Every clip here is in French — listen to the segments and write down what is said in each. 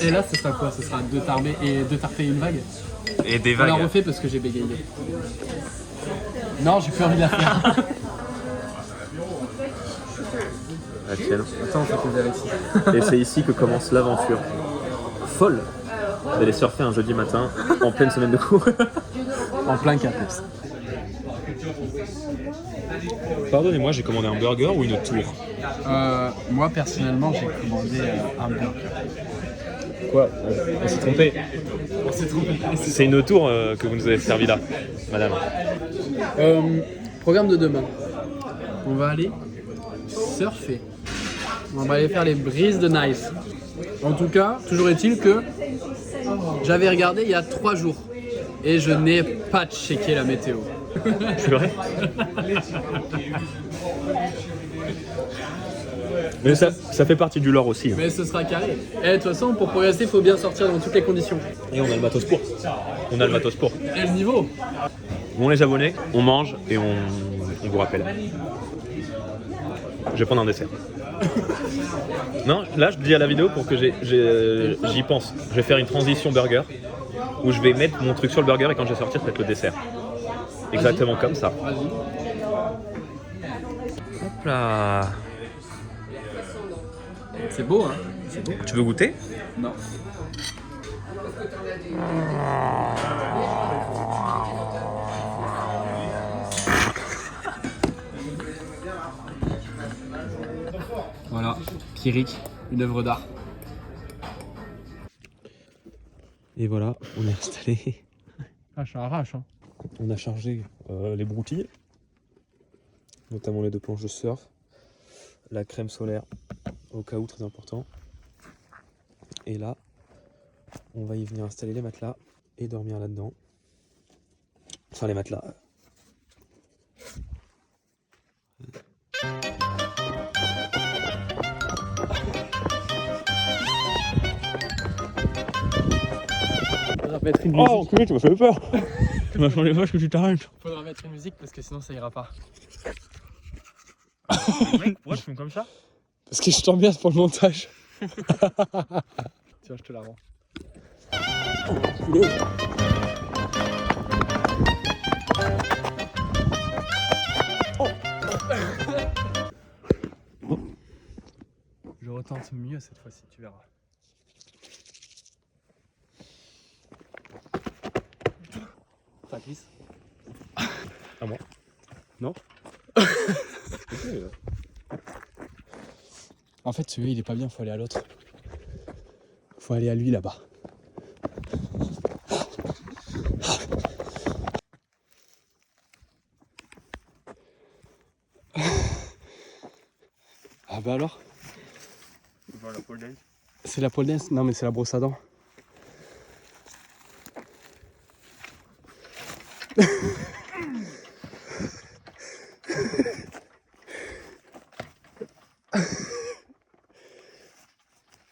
Et là, ce sera quoi? Ce sera deux tarpés et une vague? Et des On la vagues. refait parce que j'ai bégayé. Non, j'ai plus envie de la faire. La tienne. Attends, faut que je vérifie. Et c'est ici que commence l'aventure folle d'aller surfer un jeudi matin en pleine semaine de cours. En plein capex. Pardonnez-moi, j'ai commandé un burger ou une tour? Moi, personnellement, j'ai commandé un burger. Quoi? On s'est trompé. On s'est trompé. C'est une tour que vous nous avez servi là, madame. Programme de demain. On va aller surfer. On va aller faire les brises de Nice. En tout cas, toujours est-il que j'avais regardé il y a 3 jours et je n'ai pas checké la météo. C'est vrai? Mais ça fait partie du lore aussi. Hein. Mais ce sera carré. Et de toute façon, pour progresser, il faut bien sortir dans toutes les conditions. Et on a le matos pour. On a le matos pour. Et le niveau. Bon les abonnés, on mange et on vous rappelle. Je vais prendre un dessert. Non, là je dis à la vidéo pour que j'y pense. Je vais faire une transition burger où je vais mettre mon truc sur le burger et quand je vais sortir, ça va être le dessert. Exactement comme ça. Vas-y. Hop là. C'est beau, hein? C'est beau. Tu veux goûter? Non. Voilà, Pierrick, une œuvre d'art. Et voilà, on est installé. Ah, je arrache, hein. On a chargé les broutilles, notamment les 2 planches de surf, la crème solaire, au cas où très important. Et là, on va y venir installer les matelas et dormir là-dedans. Enfin, les matelas. Faudra mettre une musique. Oh, enculé, tu m'as fait peur. Tu m'as changé vache que tu t'arrêtes. Faudra mettre une musique parce que sinon ça ira pas. Mec, pourquoi tu fais comme ça? Parce que je t'ambiance pour le montage. Tiens, je te la rends. Je retente mieux cette fois-ci, tu verras. Ça glisse. À moi. Non. En fait, celui-là, il est pas bien, faut aller à l'autre. Faut aller à lui là-bas. Ah bah alors? C'est la pole dance? Non mais c'est la brosse à dents.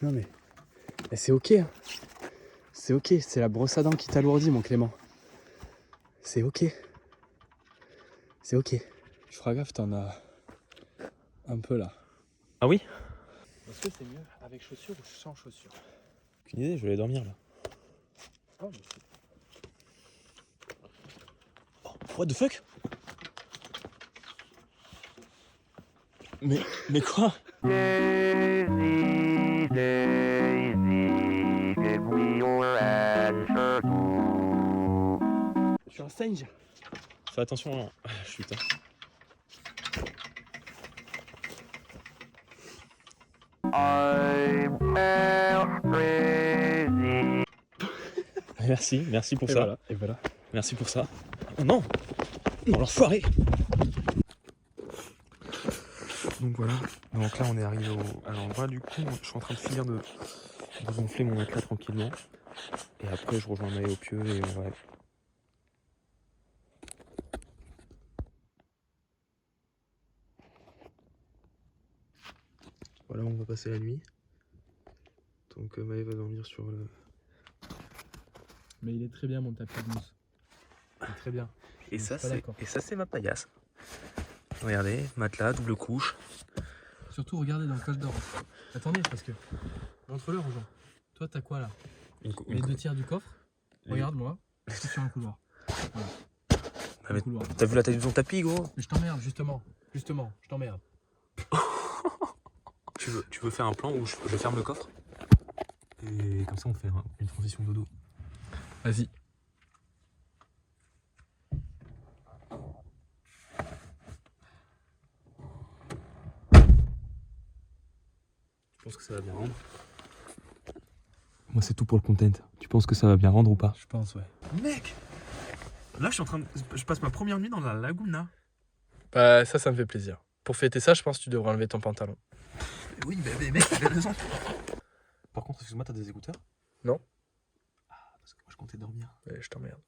Non mais c'est ok, hein. C'est ok, c'est la brosse à dents qui t'alourdit mon Clément. C'est ok. C'est ok. Tu feras gaffe, t'en as un peu là. Ah oui? Est-ce que c'est mieux avec chaussures ou sans chaussures? Aucune idée, je vais aller dormir là. Oh, Oh, what the fuck? Mais quoi? je suis un singe. Fais attention à la chute. Merci pour Et ça. voilà, et voilà. Merci pour ça. Oh non! Non, l'enfoiré! Donc voilà, donc là on est arrivé à l'endroit, du coup je suis en train de finir de gonfler mon matelas tranquillement. Et après je rejoins Maë au pieu et on va... Voilà, on va passer la nuit. Donc Maë va dormir sur le... Mais il est très bien mon tapis de mousse. Il est très bien. Et Je ça suis pas d'accord. c'est ma paillasse. Regardez, matelas, double couche. surtout regarder dans le coche d'or. Attendez, parce que. Montre-le aux gens. Toi, t'as quoi là? Les 2 tiers du coffre. Regarde, moi. Je suis sur un couloir. Voilà. Ah, mais t'as vu la taille de ton tapis, gros? Mais je t'emmerde, justement. Justement, je t'emmerde. Tu veux faire un plan où je ferme le coffre? Et comme ça, on fait une transition dodo. Vas-y. Tu penses que ça va bien rendre? Moi, c'est tout pour le content. Tu penses que ça va bien rendre ou pas? Je pense, ouais. Mec! Là, je passe ma première nuit dans la laguna. Bah, ça me fait plaisir. Pour fêter ça, je pense que tu devrais enlever ton pantalon. Oui, mais mec, t'avais raison. Par contre, excuse-moi, t'as des écouteurs? Non. Ah, parce que moi, je comptais dormir. Ouais, je t'emmerde.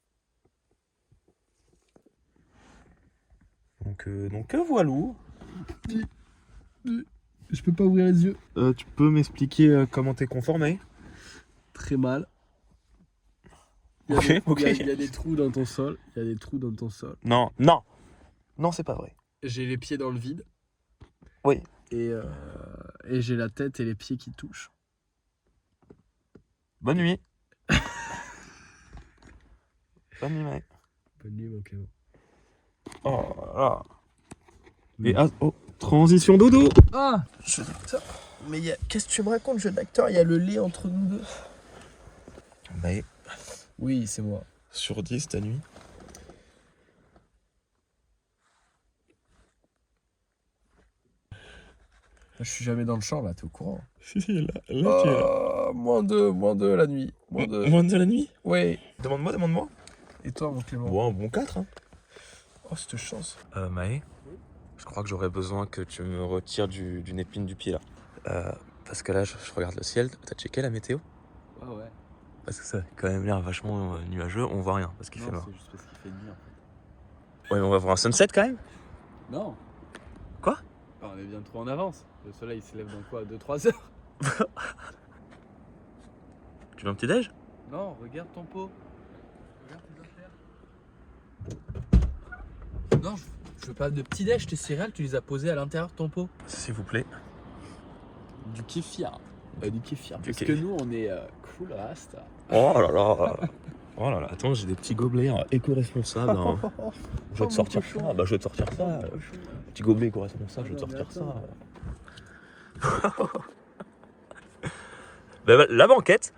Donc voilà. Je peux pas ouvrir les yeux. Tu peux m'expliquer comment t'es conformé? Très mal. Ok. Il y a des trous dans ton sol. Il y a des trous dans ton sol. Non, c'est pas vrai. J'ai les pieds dans le vide. Oui. Et j'ai la tête et les pieds qui touchent. Bonne nuit. Bonne nuit, mec. Bonne nuit, mon Clément. Oh là là. Transition dodo. Ah, jeu d'acteur. Mais qu'est-ce que tu me racontes, jeu d'acteur? Il y a le lait entre nous deux. Mais Oui, c'est moi. sur 10 ta nuit. Je suis jamais dans le champ, là, t'es au courant? Si, là tu es là. moins 2 la nuit. Moins 2. Moins de la nuit. Oui. Demande-moi. Et toi, mon Clément? Bon, un bon 4. Hein. Oh, cette chance. Maë, je crois que j'aurais besoin que tu me retires d'une épine du pied là. Parce que là, je regarde le ciel. T'as checké la météo? Ouais. Parce que ça a quand même l'air vachement nuageux. On voit rien parce qu'il fait noir. C'est juste parce qu'il fait nuit en fait. Ouais, mais on va voir un sunset quand même. Non. Quoi? On est bien trop en avance. Le soleil il se lève dans quoi? 2-3 heures? Tu veux un petit déj? Non, regarde ton pot. Regarde tes affaires. Non, je veux pas de petit déj, tes céréales, tu les as posées à l'intérieur de ton pot. S'il vous plaît. Du kéfir. Du kéfir. Parce kéfir. que nous, on est cool rasta. Oh là là. Oh là là. Attends, j'ai des petits gobelets éco-responsables. Hein. Je vais te sortir ça. Bah, je vais te sortir ça. Petit gobelet éco-responsable, je vais te sortir ça. Bah, la banquette.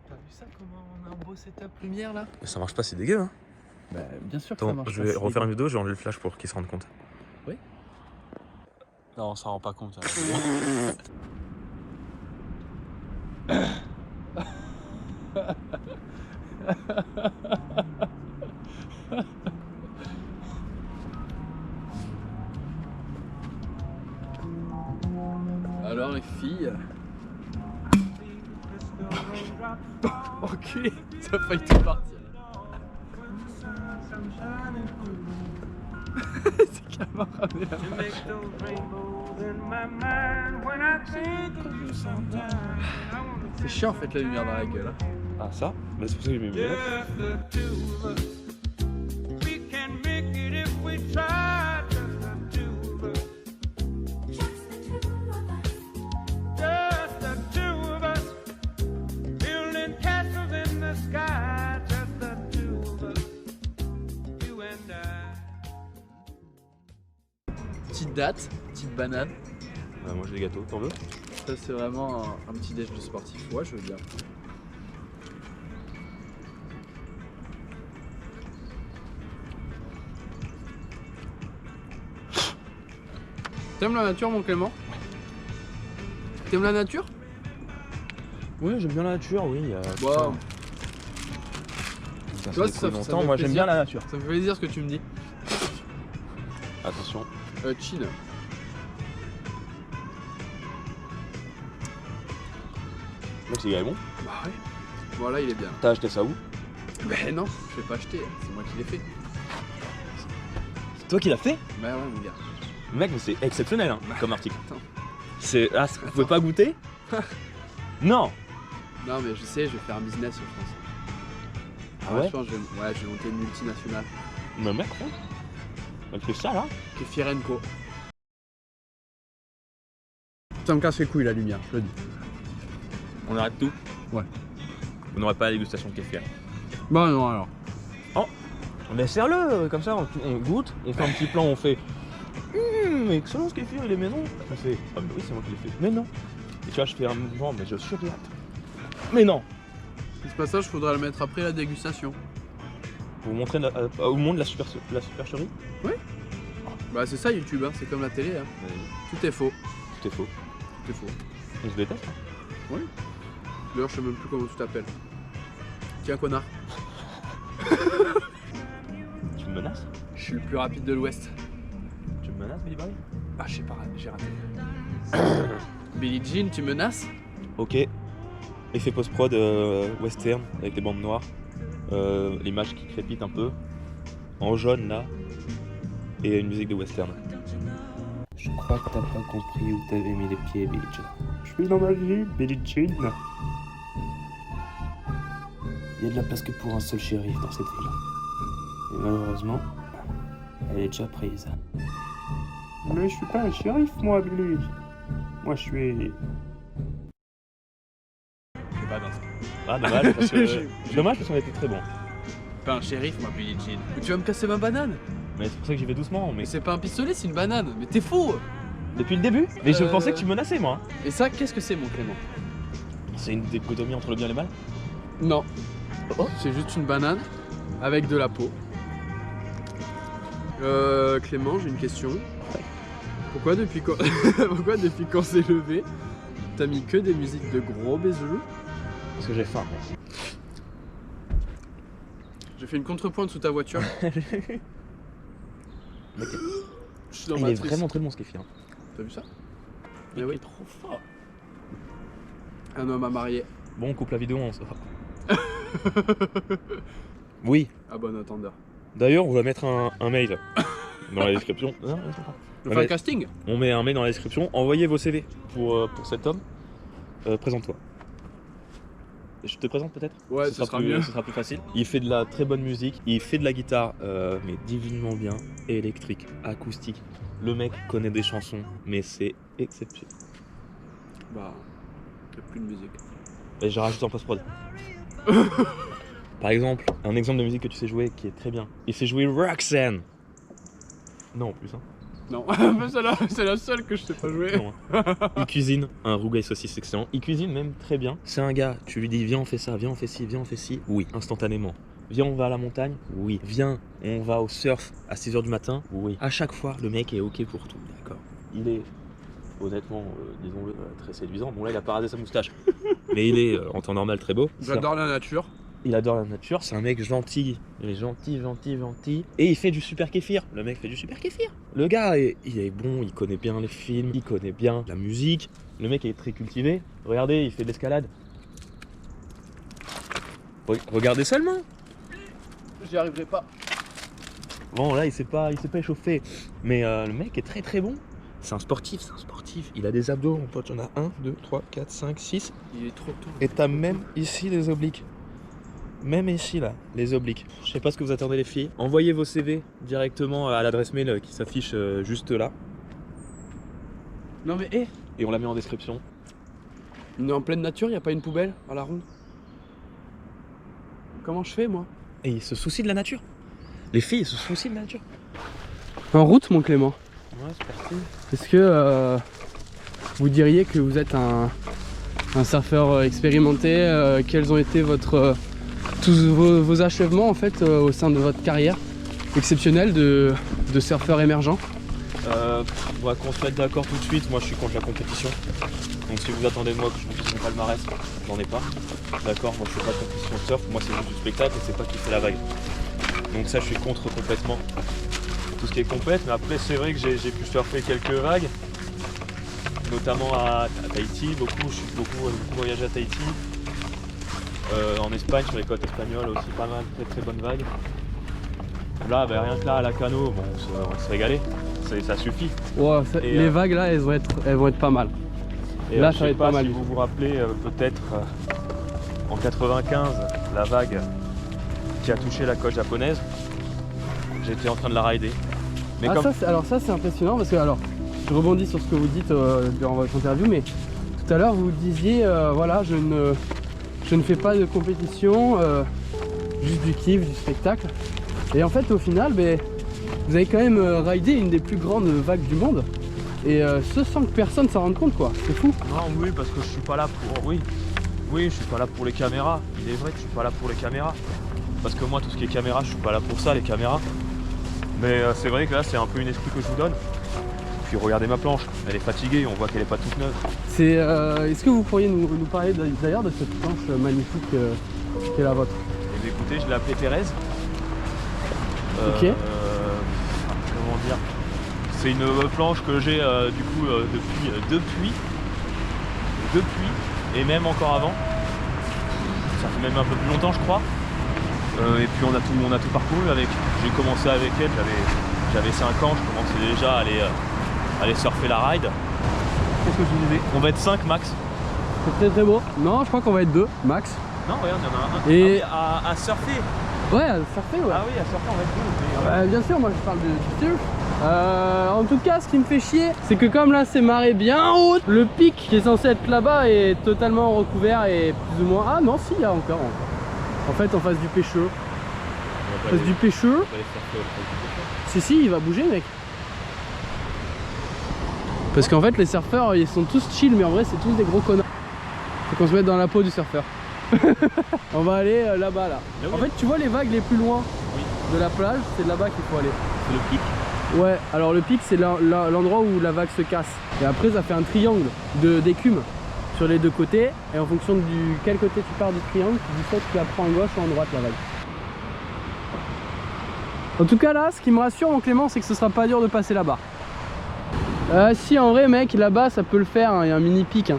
T'as vu ça, comment on a un beau setup lumière là? Mais ça marche pas, c'est dégueu. Hein. Bah, bien sûr que Attends, ça marche. je vais refaire une vidéo, je vais enlever le flash pour qu'ils se rendent compte. Oui. Non, on s'en rend pas compte. Alors les filles. Ok, ça a failli tout partir. C'est carrément ramené la vache. C'est chiant en fait la lumière dans la gueule. Hein. Ah ça? Bah, c'est pour ça que j'ai mis mes lunettes. Petite date, petite banane. Moi j'ai des gâteaux, t'en veux? Ça c'est vraiment un petit déj de sportif. Ouais, je veux bien. T'aimes la nature, mon Clément? T'aimes la nature? Oui, j'aime bien la nature, oui. Wow. Ça Tu vois, fait ça longtemps, fait moi j'aime plaisir. bien la nature. Ça me fait plaisir ce que tu me dis. Attention. Chine. Mec, c'est bon. Bah ouais. Voilà, il est bien. T'as acheté ça où? Ben non, je vais pas acheter, c'est moi qui l'ai fait. C'est toi qui l'as fait? Bah ouais, mon gars. Mec, mais c'est exceptionnel hein, comme article. Attends. C'est. Ah, vous pouvez pas goûter? Non! Non, mais je sais, je vais faire un business en France. Ah ouais? Je pense que je vais monter une multinationale. Mais mec, Elle fait ça là. Kefirenko. Ça me casse les couilles la lumière, je le dis. On arrête tout. Ouais. Vous n'aurez pas la dégustation de kéfir. Bah non alors. Mais serre-le, comme ça on goûte, on fait un petit plan, on fait excellent ce kéfir, il est maison. On fait ah mais oui c'est moi qui l'ai fait. Mais non. Et tu vois je fais un mouvement mais je surréacte. Mais non. Ce passage faudra le mettre après la dégustation. Pour vous montrer au monde la supercherie. Oui. Bah c'est ça YouTube, hein. C'est comme la télé. Hein. Tout est faux. Tout est faux. Tout est faux. On se déteste. Hein. Oui. D'ailleurs je sais même plus comment tu t'appelles. Tiens connard. Tu me menaces? Je suis le plus rapide de l'Ouest. Tu me menaces Billy Boy? Ah je sais pas, j'ai raté. Billie Jean, tu menaces? Ok. Effet post-prod western avec les bandes noires. L'image qui crépite un peu. En jaune là. Et une musique de western. Je crois que t'as pas compris où t'avais mis les pieds, Billie Jean. Je suis dans ma vie, Billie Jean. Il y a de la place que pour un seul shérif dans cette ville. Et malheureusement, elle est déjà prise. Mais je suis pas un shérif, moi, Billy. Moi, je suis... C'est pas dans ça. Ah, dommage, parce que... dommage, parce qu'on était très bon. Pas un shérif, moi, Billie Jean. Mais tu vas me casser ma banane? Mais c'est pour ça que j'y vais doucement, mais... Mais c'est pas un pistolet, c'est une banane. Mais t'es fou! Depuis le début? Mais je pensais que tu menaçais, moi. Et ça, qu'est-ce que c'est, mon Clément? C'est une dichotomie entre le bien et le mal? Non. Oh. C'est juste une banane avec de la peau. Clément, j'ai une question. Pourquoi depuis quand depuis quand c'est levé, t'as mis que des musiques de gros bisous? Parce que j'ai faim. J'ai fait une contrepointe sous ta voiture. Je suis dans Il ma est triste. vraiment très bon ce kéfir. T'as vu ça? Mais oui. oui. Trop fort. Un homme à marier. Bon, on coupe la vidéo, on se... Oui. À bon entendeur. D'ailleurs, on va mettre un mail dans la description. Non, On fait un casting? on met un mail dans la description. Envoyez vos CV pour cet homme. Présente-toi. Je te présente peut-être? Ouais, ce sera mieux. Ce sera plus facile. Il fait de la très bonne musique. Il fait de la guitare, mais divinement bien. Électrique, acoustique. Le mec connaît des chansons, mais c'est exceptionnel. Bah, y'a plus de musique. Et j'ai rajouté en post-prod. Par exemple, un exemple de musique que tu sais jouer qui est très bien. Il sait jouer Roxanne. Non, plus hein. Non, mais c'est la seule que je sais pas jouer. Non. Il cuisine un rougail saucisse excellent. Il cuisine même très bien. C'est un gars, tu lui dis viens on fait ça, viens on fait ci, viens on fait ci. Oui, instantanément. Viens on va à la montagne. Oui. Viens on va au surf à 6h du matin. Oui. À chaque fois, le mec est ok pour tout. D'accord. Il est honnêtement, disons-le, très séduisant. Bon là il a pas rasé sa moustache. Mais il est en temps normal très beau. J'adore la nature. Il adore la nature, c'est un mec gentil. Il est gentil. Et il fait du super kéfir. Le mec fait du super kéfir. Le gars, il est bon, il connaît bien les films, il connaît bien la musique. Le mec est très cultivé. Regardez, il fait de l'escalade. Regardez seulement. J'y arriverai pas. Bon, là, il s'est pas échauffé. Mais le mec est très très bon. C'est un sportif. Il a des abdos, mon pote. Il y en a 1, 2, 3, 4, 5, 6. Il est trop tôt. Et t'as même ici des obliques. Même ici là, les obliques. Je sais pas ce que vous attendez les filles. Envoyez vos CV directement à l'adresse mail qui s'affiche juste là. Non mais Et on la met en description. on est en pleine nature, y a pas une poubelle à la ronde? Comment je fais moi? Et ils se soucient de la nature. Les filles se soucient de la nature. En route mon Clément. Ouais, c'est parti. Est-ce que vous diriez que vous êtes un surfeur expérimenté? Quels ont été tous vos achèvements en fait au sein de votre carrière exceptionnelle de surfeur émergent? On va qu'on se mette d'accord tout de suite. Moi je suis contre la compétition. Donc si vous attendez de moi que je compétisse mon palmarès, j'en ai pas. D'accord, moi je fais pas de compétition de surf, moi c'est juste du spectacle et c'est pas qui fait la vague. Donc ça je suis contre complètement tout ce qui est compète, mais après c'est vrai que j'ai pu surfer quelques vagues, notamment à Tahiti, je suis beaucoup voyagé à Tahiti. En Espagne, sur les côtes espagnoles aussi, pas mal, très bonnes vagues. Là, bah, rien que là, à la Cano, bon, on va se régaler, ça suffit. Ouais, les vagues là, elles vont être pas mal. Et là, je ça va sais être pas pas mal. si vous vous rappelez, peut-être en 95, la vague qui a touché la côte japonaise, j'étais en train de la rider. Mais alors ça c'est impressionnant parce que alors je rebondis sur ce que vous dites durant votre interview, mais tout à l'heure vous disiez voilà je ne fais pas de compétition, juste du kiff, du spectacle. Et en fait au final vous avez quand même ridé une des plus grandes vagues du monde. Et ce sans que personne s'en rende compte quoi, c'est fou. Non oui parce que je suis pas là pour. Oui je suis pas là pour les caméras. Il est vrai que je suis pas là pour les caméras. Parce que moi tout ce qui est caméra, je suis pas là pour ça les caméras. Mais c'est vrai que là c'est un peu une esprit que je vous donne. Puis regardez ma planche, elle est fatiguée, on voit qu'elle est pas toute neuve. Est-ce que vous pourriez nous parler d'ailleurs de cette planche magnifique qui est la vôtre? Eh bien, écoutez, je l'ai appelée Pérez. Ok. Comment dire? C'est une planche que j'ai du coup depuis et même encore avant. Ça fait même un peu plus longtemps je crois. Et puis on a tout parcouru avec. J'ai commencé avec elle, j'avais 5 ans, je commençais déjà à aller surfer la ride. Qu'est-ce que je disais? On va être 5 max. C'est très très beau. Non, je crois qu'on va être 2 max. Non, regarde, il y en a un. Et Ah oui, à surfer. Ouais, à surfer, ouais. Ah oui, à surfer, on va être 2. Bien sûr, moi je parle du surf. En tout cas, ce qui me fait chier, c'est que comme là c'est marée bien haute, le pic qui est censé être là-bas est totalement recouvert et plus ou moins. Ah non, si, il y a encore. En fait, en face du pêcheur. En face du pêcheur. Si, il va bouger, mec. Parce qu'en fait, les surfeurs ils sont tous chill, mais en vrai, c'est tous des gros connards. Faut qu'on se mette dans la peau du surfeur. On va aller là-bas, là. En fait, tu vois les vagues les plus loin de la plage, c'est là-bas qu'il faut aller. C'est le pic? Ouais, alors le pic, c'est l'endroit où la vague se casse. Et après, ça fait un triangle d'écume sur les deux côtés. Et en fonction du quel côté tu pars du triangle, tu dis soit tu la prends à gauche ou en droite, la vague. En tout cas, là, ce qui me rassure, mon Clément, c'est que ce sera pas dur de passer là-bas. Si, en vrai, mec, là-bas, ça peut le faire. Il y a un mini pic.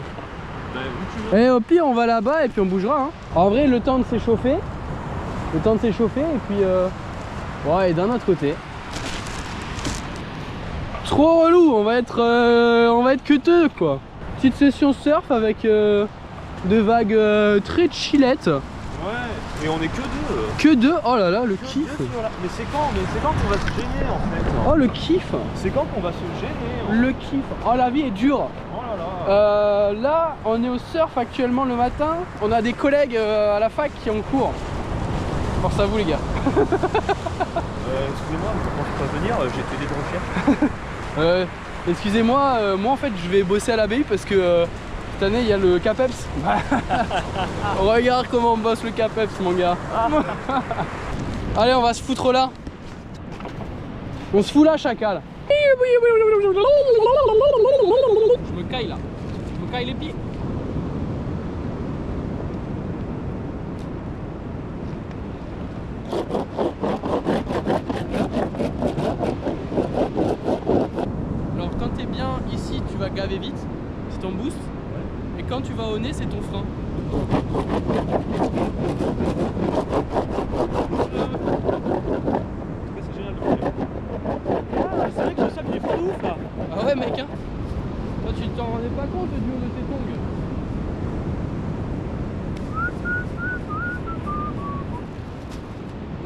Et au pire, on va là-bas et puis on bougera. En vrai, le temps de s'échauffer. Et puis... ouais, et d'un autre côté. Trop relou, on va être que deux quoi. Petite session surf avec des vagues très chillettes. Ouais, et on est que 2. Que 2, oh là là, le kiff. Mais c'est quand qu'on va se gêner en fait? Oh le kiff. C'est quand qu'on va se gêner? Le kiff. Oh la vie est dure. Oh là là. Là, on est au surf actuellement le matin. On a des collègues à la fac qui ont cours. Force à vous les gars. Excusez-moi, mais quand je peux venir, j'ai été débranché. Excusez-moi, moi en fait je vais bosser à la BU parce que cette année il y a le CAPEPS. Regarde comment on bosse le CAPEPS mon gars. Allez, on va se foutre là. On se fout là, chacal. Je me caille là. Je me caille les pieds. Alors quand t'es bien ici, tu vas gaver vite, c'est ton boost. Et quand tu vas au nez, c'est ton frein. C'est génial de faire. Ah, c'est vrai que je sais qu'il est fort de ouf là. Ah ouais mec hein. Toi tu t'en rendais pas compte du haut de tes tongs.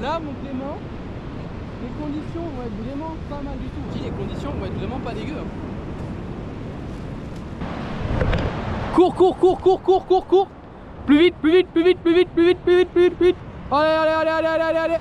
Là mon Clément, les conditions vont être vraiment pas mal du tout. Je dis les conditions vont être vraiment pas dégueu. Cours, cours, cours, cours, cours, cours, cours. Plus vite, plus vite, plus vite, plus vite, plus vite, plus vite, plus vite, plus vite. Allez, allez, allez, allez, allez, allez, allez.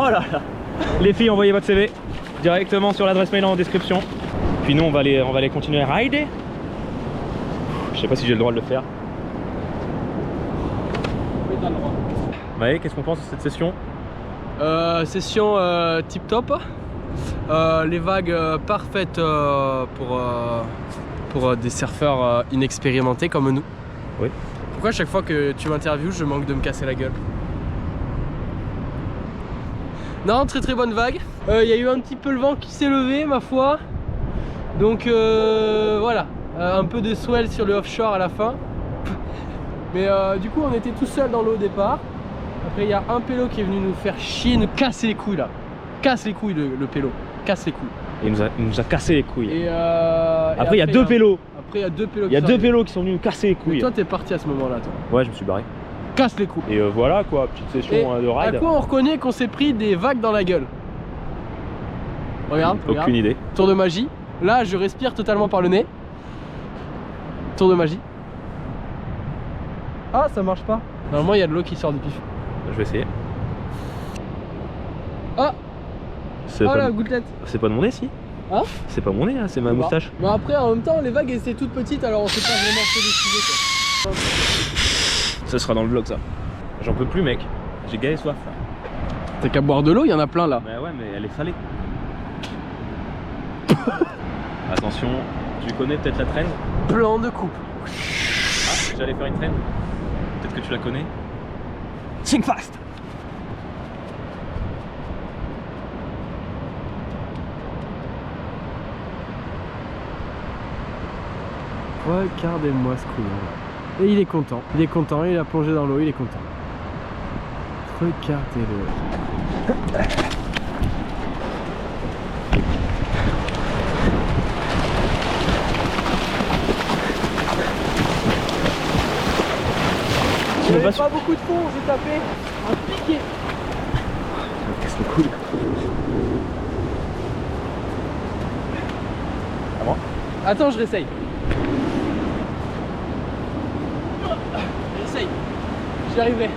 Oh là là. Les filles, envoyez votre CV directement sur l'adresse mail en description. Puis nous, on va aller continuer à rider. Je sais pas si j'ai le droit de le faire. Oui, t'as le droit. Maë, qu'est-ce qu'on pense de cette session? Session tip top. Les vagues parfaites pour des surfeurs inexpérimentés comme nous. Oui. Pourquoi à chaque fois que tu m'interviews, je manque de me casser la gueule? Non, très très bonne vague. Il y a eu un petit peu le vent qui s'est levé, ma foi. Donc voilà, un peu de swell sur le offshore à la fin. Mais du coup, on était tout seul dans l'eau au départ. Après, il y a un pélo qui est venu nous faire chier, nous casser les couilles là. Casse les couilles le pélo, casse les couilles. Il nous a cassé les couilles. Et après, il y a deux pélos. Après, il y a deux pélos. Il y a deux pélos qui sont venus nous casser les couilles. Et toi, t'es parti à ce moment-là, toi. Ouais, je me suis barré. Casse les couilles. Et voilà quoi, petite session de ride. À quoi on reconnaît qu'on s'est pris des vagues dans la gueule? Regarde, regarde. Aucune idée. Tour de magie. Là, je respire totalement par le nez. Tour de magie. Ah, ça marche pas. Normalement, il y a de l'eau qui sort du pif. Je vais essayer. Ah, c'est oh pas la gouttelette. C'est pas de mon nez, si. Hein? C'est pas mon nez, hein, c'est ma moustache. Mais après, en même temps, les vagues, elles étaient toutes petites, alors on s'est pas vraiment fait décider, quoi. Ça sera dans le vlog, ça. J'en peux plus, mec. J'ai galé soif. T'as qu'à boire de l'eau, il y en a plein là. Bah ouais, mais elle est salée. Attention, tu connais peut-être la traîne? Plan de coupe. Ah, j'allais faire une traîne. Peut-être que tu la connais. Sing fast! Regardez-moi ce couillon. Et il est content. Il est content, il a plongé dans l'eau, il est content. Regardez-le. Il n'y avait pas beaucoup de fond, j'ai tapé un piqué. Ça me casse le couille. À moi? Attends, je réessaye. J'essaye. J'y arriverai.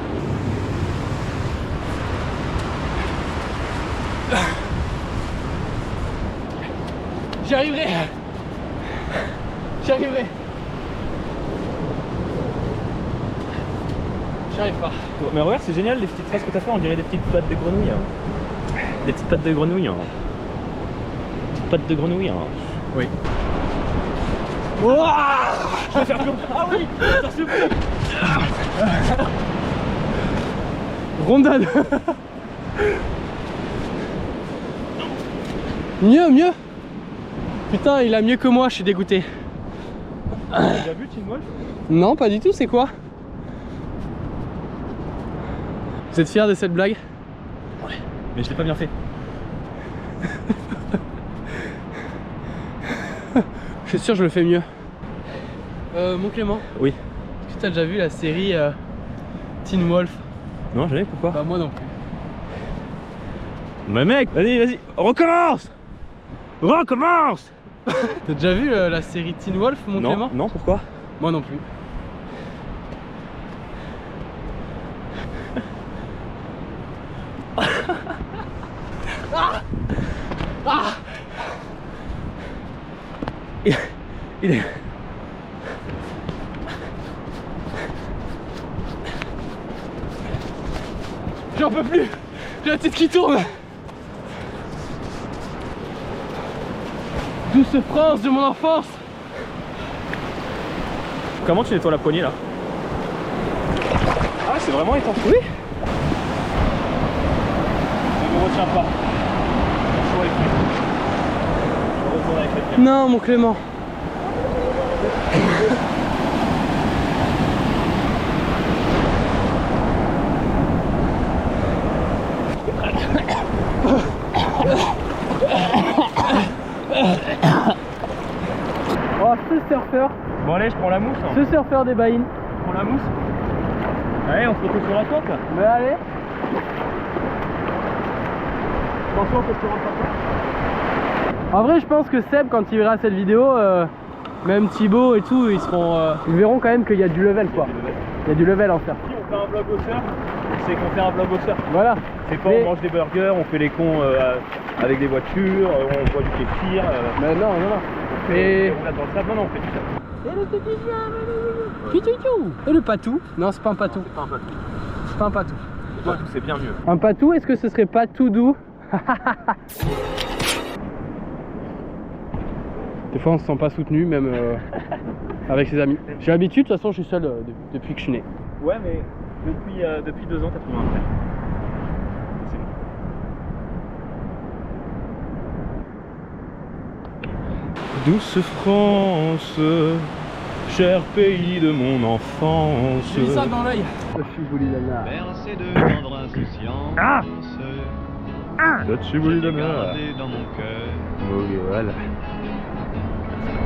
J'y arriverai. J'y arriverai. J'y arrive pas. Mais regarde, c'est génial les petites traces que t'as fait, on dirait des petites pattes de grenouille. Des petites pattes de grenouille. Petites pattes de grenouille. Oui. Ouah, je vais faire plus. Ah oui, ça se fait. Rondade. Mieux, mieux. Putain, il a mieux que moi, je suis dégoûté. T'as déjà vu Teen Wolf? Non, pas du tout, c'est quoi? Vous êtes fiers de cette blague? Ouais, mais je l'ai pas bien fait. Je suis sûr je le fais mieux. Mon Clément. Oui. Est-ce que t'as déjà vu la série Teen Wolf? Non, jamais, pourquoi? Bah moi non plus. Mais mec, vas-y, recommence. Recommence. T'as déjà vu la série Teen Wolf, mon Clément? Non, pourquoi? Moi non plus. Ah ah il est... J'en peux plus. J'ai la tête qui tourne. Douce France de mon enfance. Comment tu nettoies la poignée là? Ah, c'est vraiment étanche. Oui. Je me retiens pas. Je retourne avec les pieds. Non, mon Clément. Oh, ce surfeur. Bon allez, je prends la mousse. Ce surfeur des baïnes. Je prends la mousse. Allez, on se retrouve sur la côte. Mais allez. Attention, faut que tu rentres pas. En vrai, je pense que Seb, quand il verra cette vidéo, même Thibaut et tout, ils verront quand même qu'il y a du level, quoi. Il y a du level en surf. Si on fait un vlog au surf, c'est qu'on fait un vlog au surf. Voilà, C'est pas Mais- on mange des burgers, on fait les cons avec des voitures, on boit du kéfir. Mais non. Et... On attend ça, non, on fait tout ça. Et le petit Pitou. Et le patou? Non, c'est pas un patou. C'est pas un patou. C'est pas un patou. Le patou, c'est bien mieux. Un patou, est-ce que ce serait pas tout doux? Des fois on se sent pas soutenu, même avec ses amis. J'ai l'habitude, de toute façon je suis seul depuis que je suis né. Ouais, mais depuis 2 ans, t'as trouvé un frère. C'est bon. Douce France, cher pays de mon enfance. J'ai mis ça dans l'œil. Le Chiboulilana. Bercé de tendre insouciance. Le Chiboulilana. Gardé dans mon cœur. Ok, voilà.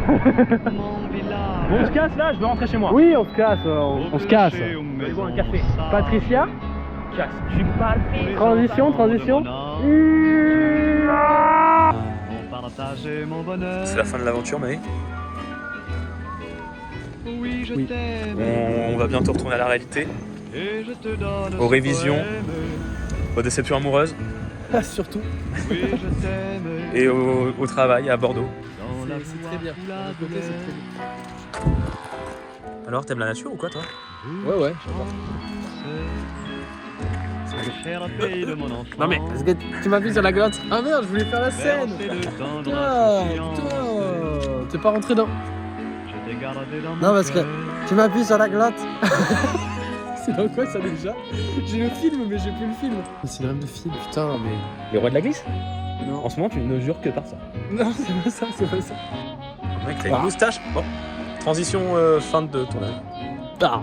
Mon village. Bon, on se casse là, je vais rentrer chez moi. Oui, on se casse, on se casse. Allez boire un café. Patricia, Casse. Je suis pas le transition. On partageait mon bonheur. C'est la fin de l'aventure, mais Oui, je Oui. t'aime. on va bientôt retourner à la réalité, Et je te donne aux ce révisions. poème. aux déceptions amoureuses surtout. Oui, je t'aime. et au travail à Bordeaux. Dans la C'est voie très bien. où la De côté, c'est très bien. Alors, t'aimes la nature ou quoi, toi? Ouais. C'est le cher pays de mon enfance. Non mais, est-ce que tu m'as vu sur la glotte? Ah merde, je voulais faire la scène. Bercé de tendre Toi, insouciance. t'es pas rentré dans... Je t'ai gardé dans mon Non, parce que cœur. tu m'appuies sur la glotte. C'est dans quoi ça déjà? J'ai le film, mais j'ai plus le film. C'est le rêve de film, putain, mais... Les rois de la glisse? Non, En ce moment, tu ne jures que par ça. non, c'est pas ça. Mec, t'as une moustache. Bon, transition fin de tournage. Ah.